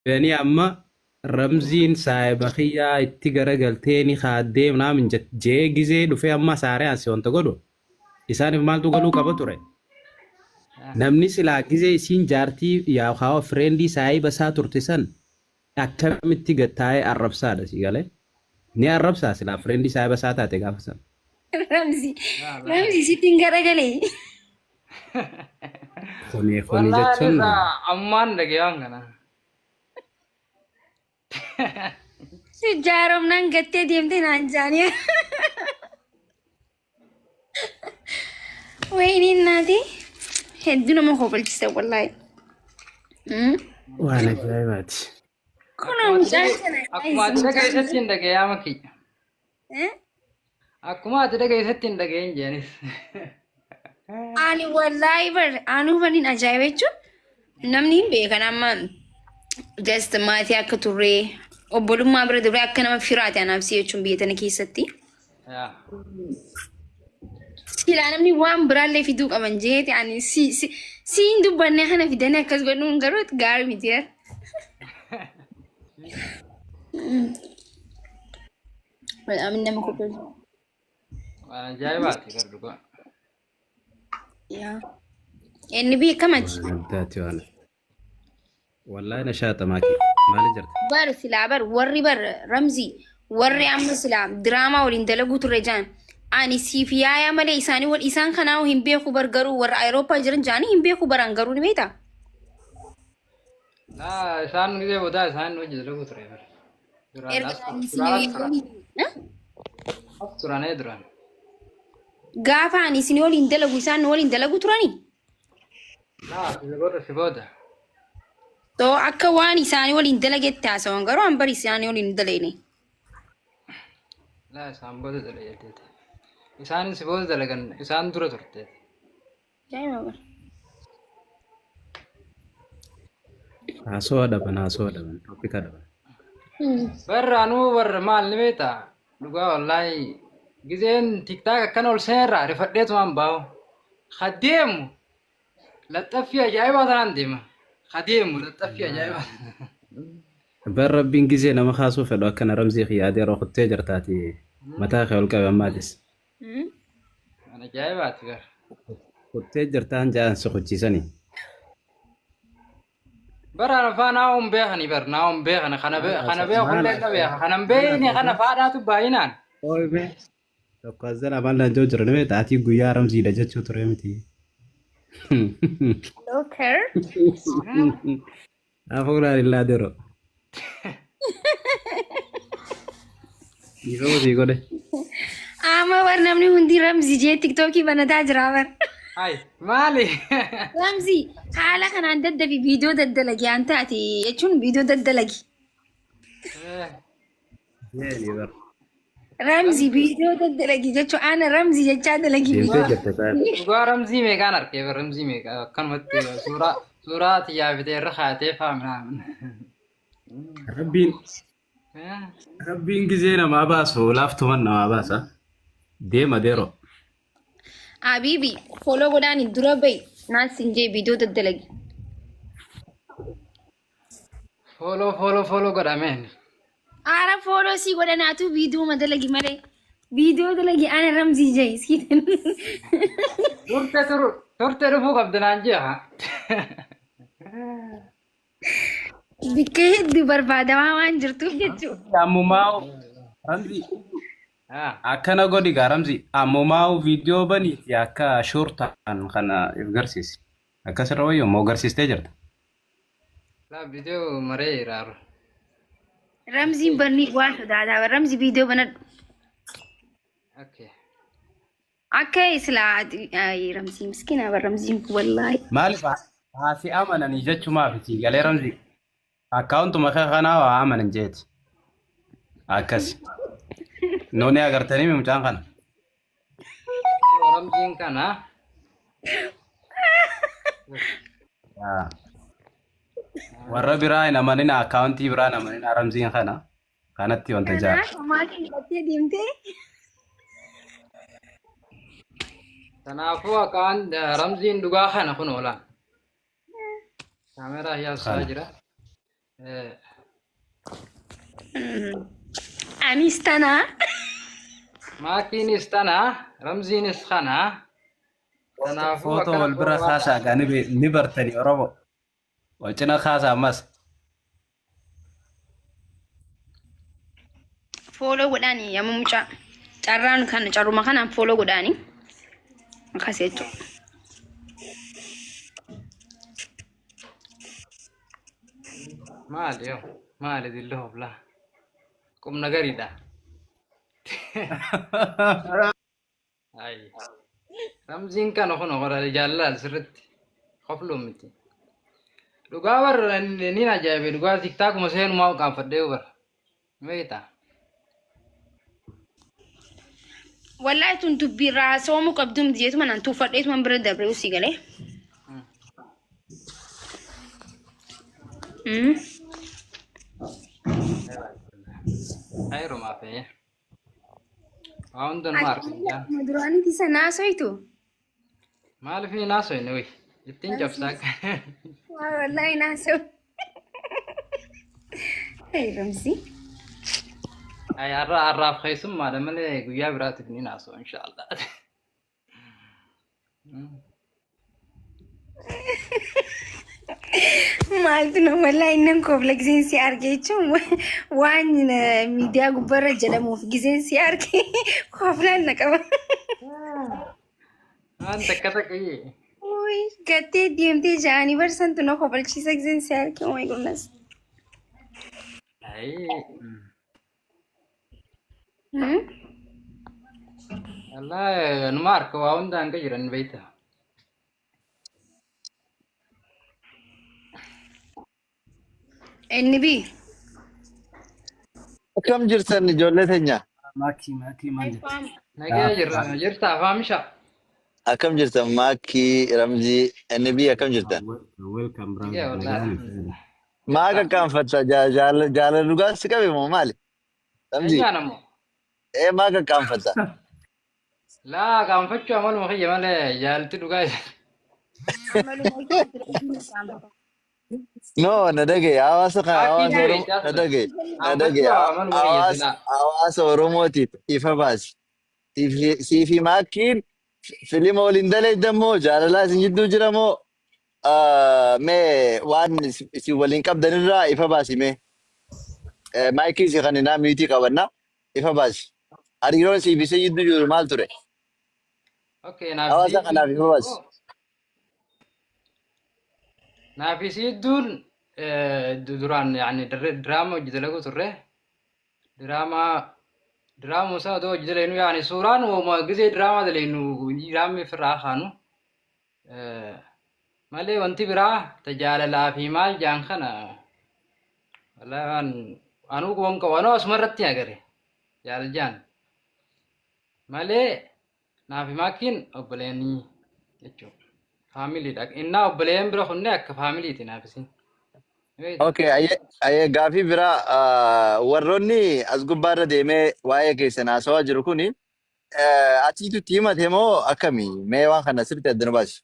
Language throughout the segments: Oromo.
يعني أما رمزين سايب أخيا اتجرى قلتيني خادم نام جت جي جزيد وفي أما سارع سيون تقولوا إسان مال تقولوا كبتوري namni silaa gizee isiin jaartii yaa kaawwa fireendii saayiba isaa turte san akkamitti gattaa'ee arrabsaadha si galee ni arrabsaa silaa fireendii saayiba isaa taate gaafa san. Ramzi, Ramzi sitting garagalee. Kuni jechuun ammaan dhagayaan kana. Si jaaromnaan gattee deemte naan jaanii. Wayini naati. Hedduu nama kofalchisa wallahi. waan ajaa'ibaati. Kun mucaan kana. Akkuma ati dhageessatti hin dhagayaama kiyya. Akkuma ati dhageessatti hin dhagayin jeenis. Ani wallahi bar anu banin ajaa'iba jechuun namni hin beekan amma just maatii akka turree obbolummaa bira dabree akka nama firaate anaaf si jechuun biyya tana keessatti. Silaa namni waan biraallee fiduu qaban jeeti ani siin dubbanne kana fidanii akkas godhuun garuu gaarii miti. Amin nama kopheessu. Ajaa'ibaati garduga. Yaa. Inni beekamati. Taati waan. Wallahi na shaata maakii maali jirta? Bar silaa bar warri bar Ramzi warri amma silaa diraamaa waliin dalaguu turre jaan. Ani siif yaaya malee isaanii wal isaan kanaa hin beeku bar garuu warra Awurooppaa jiran jaanii hin beeku baran garuu ni beektaa? Isaan gisee boodaa isaan hojii dalagu ture. Turanee duran. Gaafa ani isin waliin dalagu isaan waliin dalagu turanii? Si booda. So akka waan isaanii waliin dalagetti haasawan garuu an bari isaanii waliin dalagne. Isaan booda dalagetti. Isaan si booda dalagan isaan dura turte. Haasoo dhaban toopika dhaban. Barraanuu warra maal ni beektaa? Dhugaa wallaahi gizeen tiktaak akkana ol seenirraa rifadheetumaan baa'u. Hadeemu laxaffii ajaa'ibaa tanaan deema. Hadeemu laxaffii ajaa'ibaa. Bar rabbiin gizee nama haasoo fedhu akkana Ramzii yaadee rokottee jirtaati mataa kee ol qabe ammaatis. Ajaa'ibaati gar. Kottee jirtaan jaan sochochiisanii. Baraan afaan naawwan beekanii bar naawwan beekana kana beekullee na beeka kanan beekni kana faadhaatu baay'inaan. Ooyime tokko as jala maal danjoo jira namee taatii guyyaa Ramziidha jechuu ture miti. Loker. Afuuraan illaa deroo. Dhiifama sii godhe. Ama war namni hundi Ramzi jee TikTokii banataa jira bar. Hai maali? Ramzi haala kanaan daddabi viidiyoo daddalagi an taate jechuun viidiyoo daddalagi. Ramzi viidiyoo daddalagi jechuun ana Ramzi jechaa dalagi. Dhugaa Ramzii meeqaan argee Ramzii meeqa akkanumatti suuraa xiyyaafitee irra kaatee faaminaamin. Rabbiin gizee namaa baasu laaftuman namaa baasa. Deema deeroo. Habibi follow godhaani dura bahi naan sinjee viidiyoo daddalagi. Follow godhameen. Aara follow si godhanaatu viidiyoo madalagi malee. Viidiyoo dalagi ana Ramzii jee siitan. Turte dhufuu qabdi naan ji'a. Bikka hedduu barbaadamaa waan jirtuuf jechuudha. Ammumaa Ramzii. Akkana godhi Ramzii ammumaa viidiyoo baniiti akka shortaan kana agarsiisi. Akkasirra wayyo moo agarsiistee jirta? La viidiyoo maree iraaru. Ramziin barni waan sodaata. Ramzi viidiyoo banadhu. Akka islaa Ramzii miskiina bar Ramziin wallahi. Maaliif haasi amananii jechumaafiti galee Ramzii akkaawuntuma kanaa waa amanan jeeti. Akkasi. Nooni agartanii mucaan kana. Ramziin kana. Warra biraa hin amanin akkaawuntii biraa hin amanin Ramziin kana kanatti wanta jaa. Maatiin battee deemtee. Kanaafuu akkaan ramziin dhugaa kana kun oolaan. Kaameraa yaasaa jira. Anis tanaa. Maakiinis tanaa, ramziinis kanaa. Kanaafuu Foto wal bira khaasaa gaa ni bartani Oromo. Wal cina khaasaa ammas. Follow godhaanii yamma mucaa. Carraan kana carruma kanaan follow godhaanii. Akkas jechuudha. maali yoo maali dillo hoblaa. Qubna gariidha. Ay. Ramziin kana kun hora jaalala sirriitti qofluu miti. Dhugaa warra ni ajaa'ibe dhugaa tiktaakuma seenumaa qaanfadhee bara. Meetaa. Wallahi tun dubbiirraa soomu qabdum diyeetu manaan tuuffadheetu man bira dabree usii galee. Ayro maafee. Waa hundan maarkaa. Duraanitti isa naasoytu. Maaliif ni naasoyne wey? Ittiin cabsaa. Wallahi naasoy. Hey Ramzi. Ay arraaf keessummaadha malee guyyaa biraatiif ni naasoo inshaallah. Maaltu nama wallahi innan koofla giseen si arge jechuun waan miidiyaa gubbarra jedhamuuf giseen si arge kooflaan na qaba. Waan takka takkayee. Uy gattee deemtee ja'anii barsantu na koofalchiisa giseen si arge. Oh my goodness. Ay. Allah numa harka waa hundaan ka jiran beekta. Inni bi. Akkam jirtan ijoollee teenya? Maakii maal jettu? Nagee jirta faamisha. Akkam jirtan Maakii, Ramzii, NB akkam jirtan? Welcome Nagee brother. wallahi. Maa qaqqaanfatta jaalala dhugaa si qabe moo maali? Ramzii, Eenyaan ammoo. maa qaqqaanfatta? Laa gaanfachuu amaluma kiyya malee jaalti dhugaa isa. No, na dhagaye hawaasa kana Maakii hawaasa Oromoo deebiisaa na ture. dhagaye na dhagaye Gaanfachuu amaluma kiyya silaa. hawaasa Oromootiif ifa baasi. Siifi Maakiin filima waliin daleedda moo jaalalaa isin jidduu jira moo mee waan isin waliin qabdanirraa ifa baasi mee? Maayikii si kan naa miitii qabanna ifa baasi. Hariiroon siifisee jidduu jiru maal ture? Okay, Hawaasa kanaaf ifa baasi. naafisiidduun duraan yani diraama hojjetalagu turre. Diraama isaa otoo hojjetaleenu yani suuraan uuma gisee diraamaa daleenu diraamni ofirraa kaanu. Malee wanti biraa tajaalalaa fi maal jaan kana wallahi waan anuu goon qabu anuu asuma irratti agare jaaljaan malee naafi maakiin obboleenii jechuudha. Faamiliidha. Innaa obboleen bira kunne akka faamiliiti naafisiin. Okay, aye gaafii biraa warroonni as gubbaarra deemee waa'ee keessan haasawaa jiru kuni atiitutti himate moo akkami? Mee waan kana sirriitti adda nu baasi.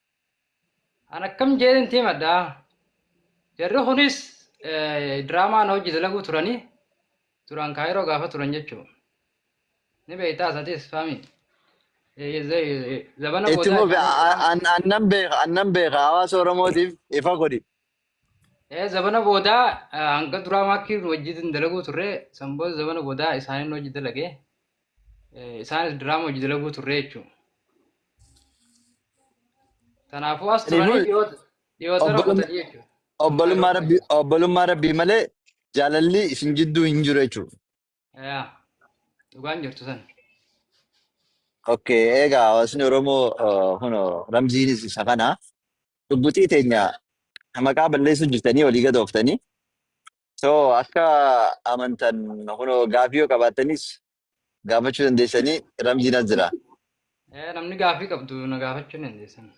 An akkam jedhin timadha. Jarri kunis diraamaa na hojii dalaguu turanii turan kaayiroo gaafa turan jechuudha. Ni beektaa isaatiis faami. Zabana Itti immoo boodaa annan beeka hawaasa Oromootiif ifa godhi. zabana boodaa hanga duraa maakiin wajjiin dalaguu turre sanboota zabana boodaa isaaniin hojii dalagee isaanis diraama hojii dalaguu turre jechuudha. Kanaafuu as turanii dhiyoota rakkatanii jechuudha. Obbolummaa rabbii malee jaalalli isin jidduu hin jiru jechuudha. Dhugaan jirtu san. Okay, egaa hawaasni Oromoo huno Ramziinis isa kana dubbutii teenya maqaa balleessuu jirtanii walii gadooftanii. So akka amantan huno gaafii yoo qabaattanis gaafachuu dandeessanii Ramziin as jira. Namni gaafii qabdu na gaafachuu ni dandeessan.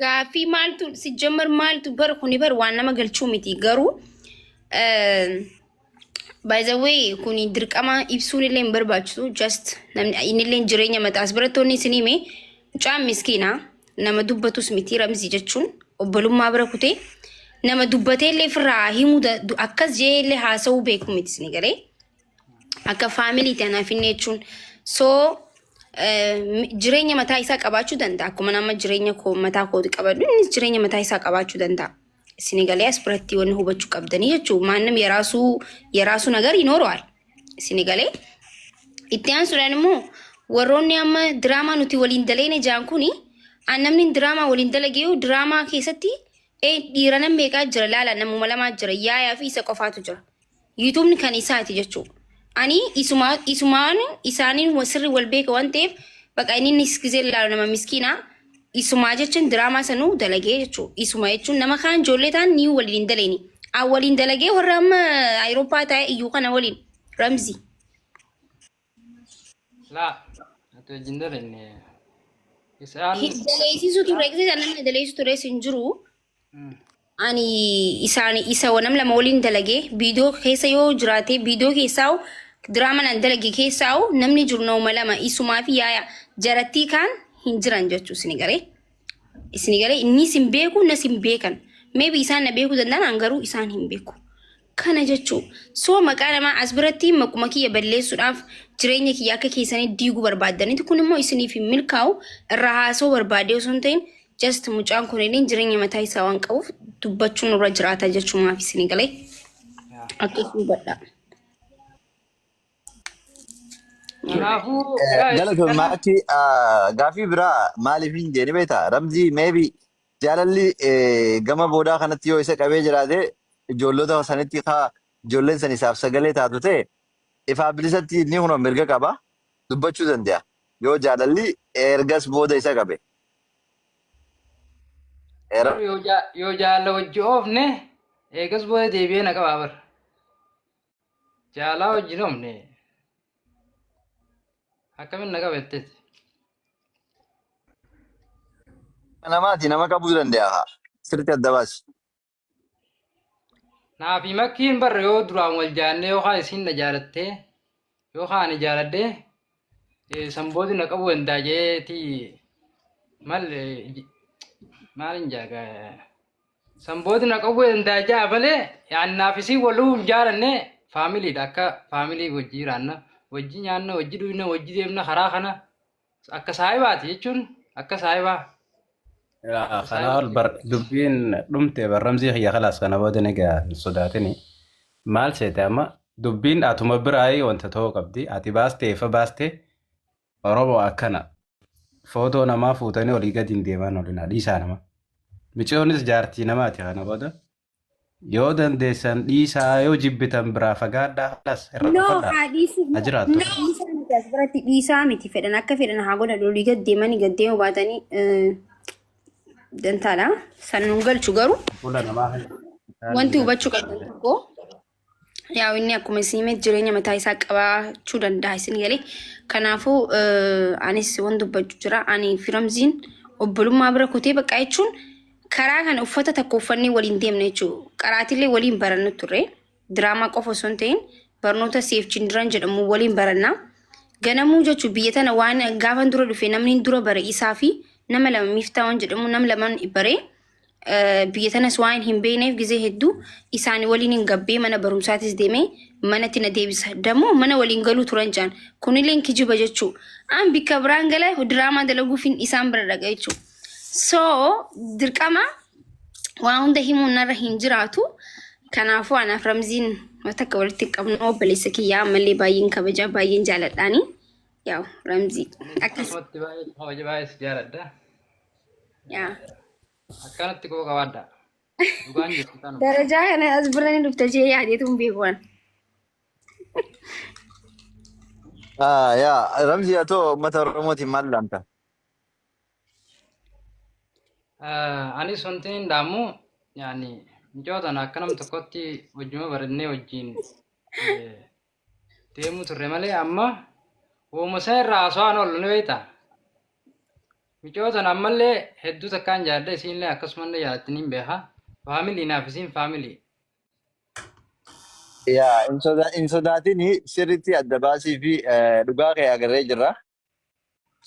Gaaffii maaltu si jammar maaltu bar kuni bar waan nama galchuu miti garuu by the way kuni dirqama ibsuun illee hin barbaachisu just namni inni illee jireenya mataas barattoonni isin hime mucaan miskiina nama dubbatus miti Ramzii jechuun obbolummaa bira kutee nama dubbatee illee ofirraa himuu akkas jee illee haasa'uu beeku miti isin galee akka faamilii tanaaf inni jechuun soo jireenya mataa isaa qabaachuu danda'a akkuma nama jireenya mataa kooti qabadhu innis jireenya mataa isaa qabaachuu danda'a. Isin galee as biratti wanni hubachuu qabdanii jechuun maannam yeraasu nagar yinoorwaal isin galee itti aansuudhaan immoo warroonni amma diraamaa nuti waliin daleene jaan kuni namni diraamaa waliin dalageeyu diraamaa keessatti dhiira nam meeqaa jira laala namuma lamaa jira yaayaa fi isa qofaatu jira. Yuutuubni kan isaati jechuudha. Ani isumaan isaaniin sirri wal beeka waan ta'eef bakka inni niskizee laalu nama miskiinaa isumaa jechuun diraamaa sanuu dalagee jechuudha. Isuma jechuun nama kaan ijoollee ta'an ni waliin daleeni. Waliin dalagee warra amma Awurooppaa ta'e iyyuu kana waliin Ramzii. Laa, ati wajjin dalenne. Isaan Daleessisu ture namni daleessisu ture sin jiru. Ani isa wanam lama waliin dalagee viidiyoo keessa yoo jiraate viidiyoo keessaa diraamaa nan dalage keessaa namni jiru nama lama isumaa fi yaaya jarattii kaan hin jiran jechuu isin garee inni sin beeku na sin beekan maybe isaan na beeku danda'an garuu isaan hin beeku kana jechuu soo maqaa namaa as biratti maquma kiyya balleessuudhaaf jireenya kiyya akka keessanii diiguu barbaadanitti kun immoo isiniif hin milkaa'u irraa haasoo barbaadee osoo hin ta'in just mucaan kun illee jireenya mataa isaa waan qabuuf dubbachuun irra jiraata jechuumaaf isin galee akkasuma badhaa. kanaafuu Galatoon maatii gaafii biraa maaliif hin jeeni beektaa? Ramzii maybe jaalalli gama boodaa kanatti yoo isa qabee jiraate ijoollota sanitti ijoolleen san isaaf sagalee taatu ta'e ifaa bilisatti inni kun mirga qaba dubbachuu danda'a. Yoo jaalalli ergas booda isa qabe. yoo jaalla wajji oofne eegas booda deebi'ee na qabaa bara. Jaalaa wajjin oofne akkamiin na qabatteeti. Namaati nama qabuu danda'a. Sirriitti adda baasi. Naafi makkiin barra yoo duraan wal jaannee yookaan isiin na jaalattee yookaan ani jaaladhee sanbooti na qabuu danda'a jeeti maalin jaaga sanbooti na qabuu danda'a jaa malee yaannaaf isii waluu hin jaalanne faamiliidha akka faamilii wajji jiraanna wajji nyaanna wajji dhuyna wajji deemna karaa kana akka saahibaati jechuun akka saahibaa. Kanaaf dubbiin dhumte barramsii xiyya khalaas kana booda egaa sodaatini maal seete amma dubbiin atuma biraayii wanta ta'uu qabdi ati baastee ifa baastee Oromoo akkana footoo namaa fuutanii olii gadi hin deeman olina dhiisaa nama michoonis jaartii namaati kana booda yoo dandeessan dhiisaa yoo jibbitan biraa fagaadhaa khalaas irra dhufadhaa ajiraattu. Dhiisaa miti fedhan akka fedhan haa godhan olii gadi deemanii gadi deemuu baatanii dantaadha. Sannuun galchu garuu wanti hubachuu qabdan tokko yaa inni akkuma isin jireenya mataa isaa qabaachuu danda'a isin galee. Kanaafuu anis waan dubbachuu jira. Ani fi Ramziin obbolummaa bira kutee bakka jechuun karaa kana uffata takka uffannee waliin deemna jechuudha. Qaraatillee waliin barannu turre. Diraamaa qofa osoo hin ta'in barnoota Seef Chindiran jedhamu waliin barannaa. Ganamuu jechuun biyya tana waan gaafan dura dhufe namni dura bare isaa fi nama lama Miftaa waan jedhamu nama lamaan baree biyya tanas waan hin beekneef gizee hedduu isaanii waliin hin gabbee mana barumsaatis deemee manatti na deebisa. Dammoo mana waliin galuu turan jaan kunillee kijiba jechuu. An bikka biraan gala diraamaa dalaguuf isaan bira dhaqa jechuu. So dirqama waan hunda himuun narra hin jiraatu. Kanaafuu anaaf Ramziin takka walitti qabnu obboleessa kiyyaa ammallee baay'een kabaja baay'een jaaladhaanii. Yaw Ramzii akkasumatti baay'ee si jaaladha. Yaa Akkanatti koo qabaadha. Dhugaan jirtu kana. darajaa kana as biraan dhufte jee yaadeetu hin beekuwan. Yaa Ramzii haa ta'u uummata Oromootiin maal laamta? Anis wanti hin dhaamu yaani micoota akka nam tokkotti wajjuma barannee wajjin deemuu turre malee amma uummasa irraa haasawaan oolu ni beektaa. Micoota ammallee hedduu takkaan jaalladha isiinillee akkasumallee jaalattiin hin beekaa. Faamilii naaf isiin faamilii. Yaa hin sodaatin sirriitti adda baasii fi dhugaa kee agarree jirra.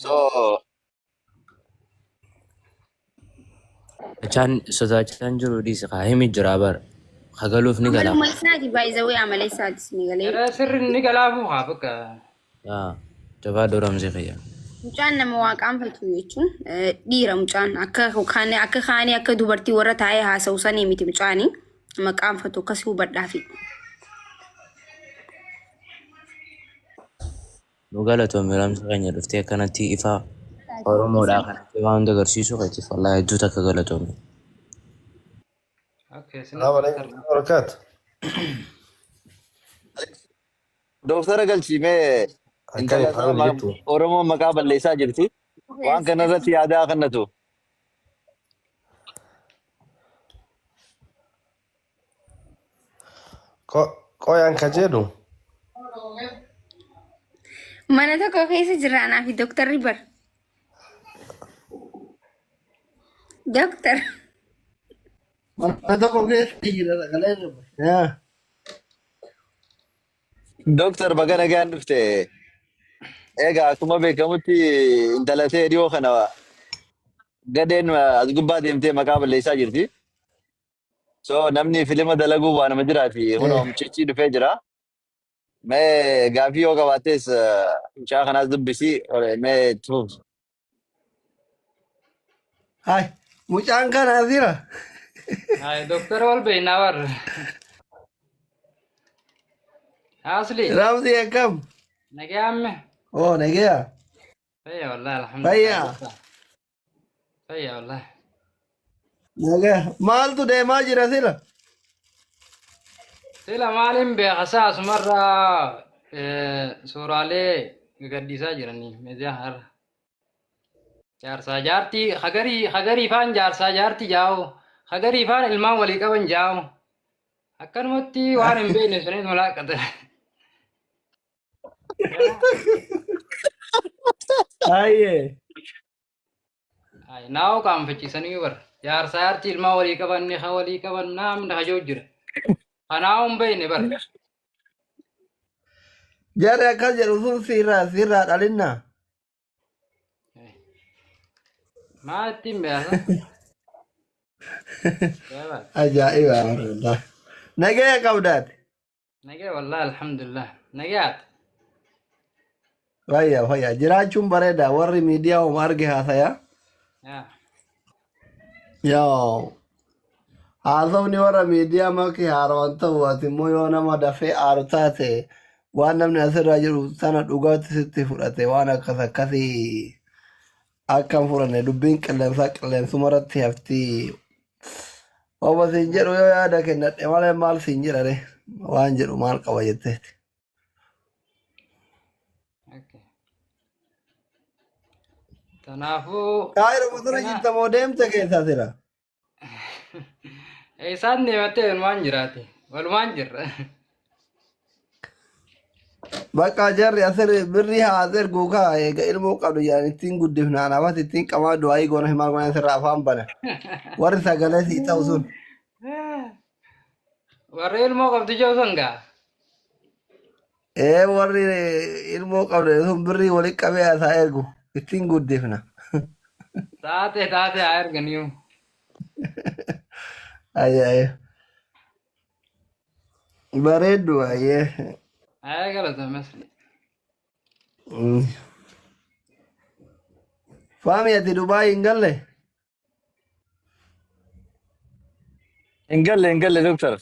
So Achaan sodaachaan jiru dhiisi kaa himi jira bara. Hagaluuf ni gala. Amaluma isaati baay'izawee amala isaati ni galee. Gara sirri inni galaafu haa bakka. Jabaa dooramsi fayyaa. Mucaan nama waaqaanfatu jechuun dhiira mucaan akka kaanii akka dubartii warra taa'ee haasa'u sanii miti mucaanii maqaanfatu akkasii hubadhaafi. Nu galatoomii ramsa keenya dhuftee akkanatti ifaa Oromoodhaa kanatti waan hunda agarsiisu keetiif wallaahi hedduu takka galatoomii. السلام عليكم ورحمة الله وبركاته. Dooktara galchiimee أكيد حاول جبته. Oromoo maqaa balleessaa jirti. Waan kanarratti yaada kennatu. Qoyaan kajeelu. Mana tokko keessa jira anaa fi dooktarri bar. Dooktar. Mana tokko keessa jira sagalee jirma. Dooktar baga nagaan dhufte. Egaa akkuma beekamutti intala ta'e dhiyoo kana gadeen as gubbaa deemtee maqaa balleessaa jirti. So namni filima dalaguu waan nama jiraati. Kunoo mucichi dhufee jira. Mee gaafii yoo qabaattes mucaa kanaas dubbisi. Mee tuuf. Hai, mucaan kana asira. Doktara wal beeknaa warra. Asli. Ramsi akkam? Nagaamme. Oh, nagaa. Fayya wallahi alhamdulillah. Fayya. Fayya wallahi. Nagaa. Maaltu deemaa jira sila? Sila maalin beekasaa asumarraa suuraalee gaddiisaa jiranii meediyaa har'a. Jaarsaa jaartii hagarii faan jaarsaa jaartii jaa'u hagarii faan ilmaan walii qaban jaa'u akkanumatti waan hin beekne sunis mulaaqata. Aye. Naa'u qaanfachiisanii bara jaarsaa jaartii ilmaan walii qaban ni haa walii qaban naamni hajoo jira. Kanaa'u hin beekne bara. Jarri akkas jedhu sun sirraa dhalinna. Maa ittiin beekasa? Ajaa'iba warra. Nagaa qabdaati. Nagee wallahi alhamdulillah. Nagaat. Fayya. Jiraachuun bareeda. Warri miidiyaa homaa arge haasaya. Yoo. Haasawni warra miidiyaa makii haarawan ta'u ati immoo yoo nama dafee aaru taate waan namni asirraa jiru sana dhugaatti sitti fudhate waan akkasii akkam furanne dubbiin qilleensuma irratti hafti. Oba siin jedhu yoo yaada kennadhe malee maal siin jedhare waan jedhu maal qaba jetteeti. Kanaafuu. Kaayira bosona jirta moo deemte keessaa sira? Isaan deemattee walumaan jiraate. Walumaan jirra. Bakka jarri asir birrii haa erguu kaa eega ilmoo qabdu jedhan ittiin guddifnaan afas ittiin qamaa du'aayii goona himaa goona sirraa afaan bana. Warri sagalee sii ta'u sun. Warri ilmoo qabdu jiru sun gaa. Warri ilmoo qabdu sun birrii walitti qabee haasaa ergu ittiin guddifna. Taate haa erganiyu. Ayyaayya. Bareeddu ayyee. Ayyaa galata masli. Faami ati Dubaay hin galle? Hin galle Dooktar.